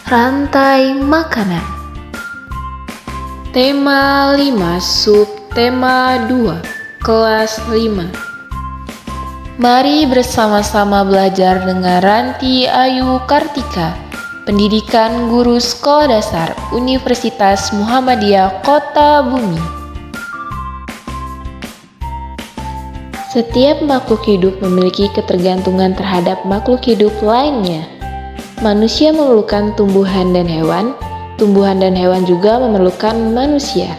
Rantai makanan. Tema 5, subtema 2, kelas 5. Mari bersama-sama belajar dengan Ranti Ayu Kartika, Pendidikan Guru Sekolah Dasar Universitas Muhammadiyah Kota Bumi. Setiap makhluk hidup memiliki ketergantungan terhadap makhluk hidup lainnya. Manusia memerlukan tumbuhan dan hewan juga memerlukan manusia.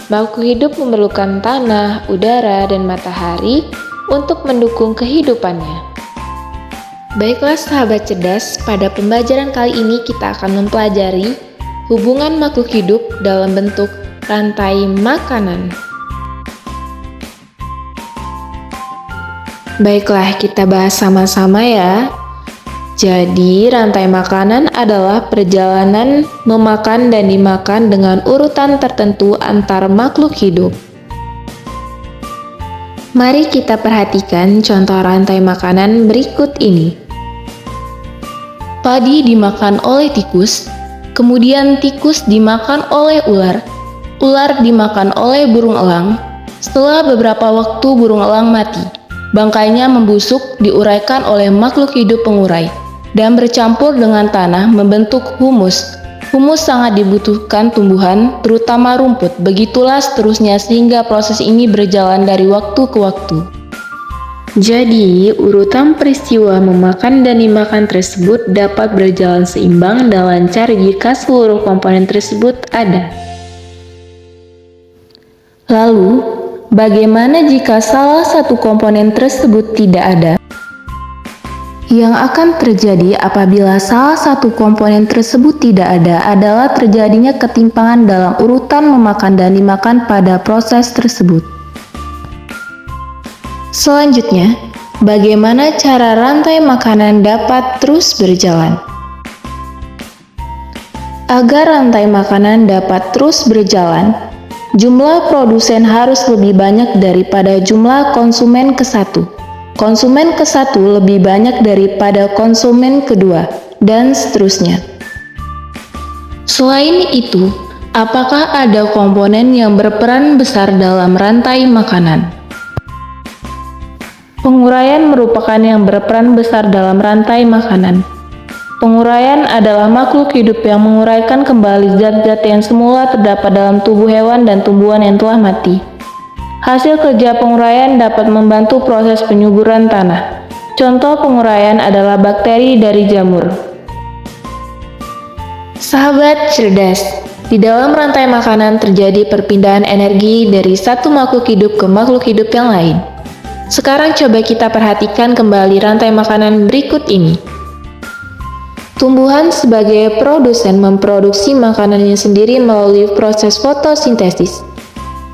Makhluk hidup memerlukan tanah, udara, dan matahari untuk mendukung kehidupannya. Baiklah sahabat cerdas, pada pembelajaran kali ini kita akan mempelajari hubungan makhluk hidup dalam bentuk rantai makanan. Baiklah, kita bahas sama-sama ya. Jadi, rantai makanan adalah perjalanan memakan dan dimakan dengan urutan tertentu antar makhluk hidup. Mari kita perhatikan contoh rantai makanan berikut ini. Padi dimakan oleh tikus, kemudian tikus dimakan oleh ular, ular dimakan oleh burung elang. Setelah beberapa waktu burung elang mati, bangkainya membusuk diuraikan oleh makhluk hidup pengurai dan bercampur dengan tanah membentuk humus. Humus sangat dibutuhkan tumbuhan, terutama rumput. Begitulah seterusnya sehingga proses ini berjalan dari waktu ke waktu. Jadi, urutan peristiwa memakan dan dimakan tersebut dapat berjalan seimbang dan lancar jika seluruh komponen tersebut ada. Lalu, bagaimana jika salah satu komponen tersebut tidak ada? Yang akan terjadi apabila salah satu komponen tersebut tidak ada adalah terjadinya ketimpangan dalam urutan memakan dan dimakan pada proses tersebut. Selanjutnya, bagaimana cara rantai makanan dapat terus berjalan? Agar rantai makanan dapat terus berjalan, jumlah produsen harus lebih banyak daripada jumlah konsumen ke satu. Konsumen ke satu lebih banyak daripada konsumen kedua, dan seterusnya. Selain itu, apakah ada komponen yang berperan besar dalam rantai makanan? Penguraian merupakan yang berperan besar dalam rantai makanan. Penguraian adalah makhluk hidup yang menguraikan kembali zat-zat yang semula terdapat dalam tubuh hewan dan tumbuhan yang telah mati. Hasil kerja penguraian dapat membantu proses penyuburan tanah. Contoh penguraian adalah bakteri dari jamur. Sahabat cerdas, di dalam rantai makanan terjadi perpindahan energi dari satu makhluk hidup ke makhluk hidup yang lain. Sekarang coba kita perhatikan kembali rantai makanan berikut ini. Tumbuhan sebagai produsen memproduksi makanannya sendiri melalui proses fotosintesis.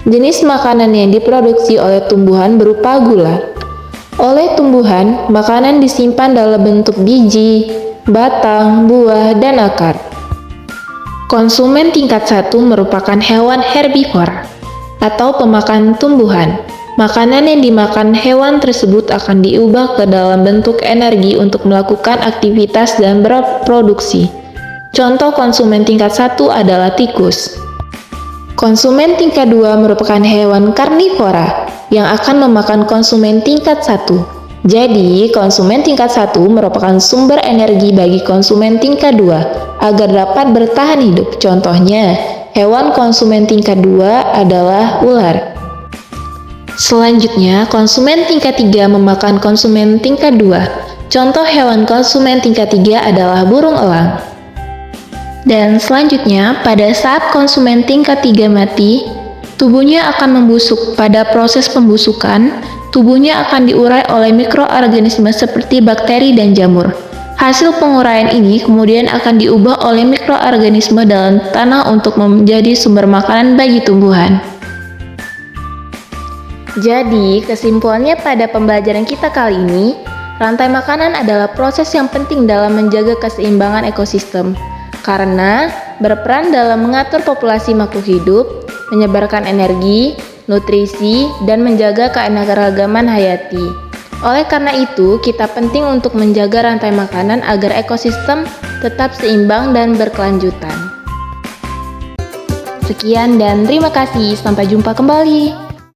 Jenis makanan yang diproduksi oleh tumbuhan berupa gula. Oleh tumbuhan, makanan disimpan dalam bentuk biji, batang, buah, dan akar. Konsumen tingkat 1 merupakan hewan herbivora atau pemakan tumbuhan. Makanan yang dimakan hewan tersebut akan diubah ke dalam bentuk energi untuk melakukan aktivitas dan berproduksi. Contoh konsumen tingkat 1 adalah tikus. Konsumen tingkat 2 merupakan hewan karnivora yang akan memakan konsumen tingkat 1. Jadi, konsumen tingkat 1 merupakan sumber energi bagi konsumen tingkat 2 agar dapat bertahan hidup. Contohnya, hewan konsumen tingkat 2 adalah ular. Selanjutnya, konsumen tingkat 3 memakan konsumen tingkat 2. Contoh hewan konsumen tingkat 3 adalah burung elang. Dan selanjutnya, pada saat konsumen tingkat 3 mati, tubuhnya akan membusuk. Pada proses pembusukan, tubuhnya akan diurai oleh mikroorganisme seperti bakteri dan jamur. Hasil penguraian ini kemudian akan diubah oleh mikroorganisme dalam tanah untuk menjadi sumber makanan bagi tumbuhan. Jadi, kesimpulannya pada pembelajaran kita kali ini, rantai makanan adalah proses yang penting dalam menjaga keseimbangan ekosistem. Karena berperan dalam mengatur populasi makhluk hidup, menyebarkan energi, nutrisi, dan menjaga keanekaragaman hayati. Oleh karena itu, kita penting untuk menjaga rantai makanan agar ekosistem tetap seimbang dan berkelanjutan. Sekian dan terima kasih, sampai jumpa kembali.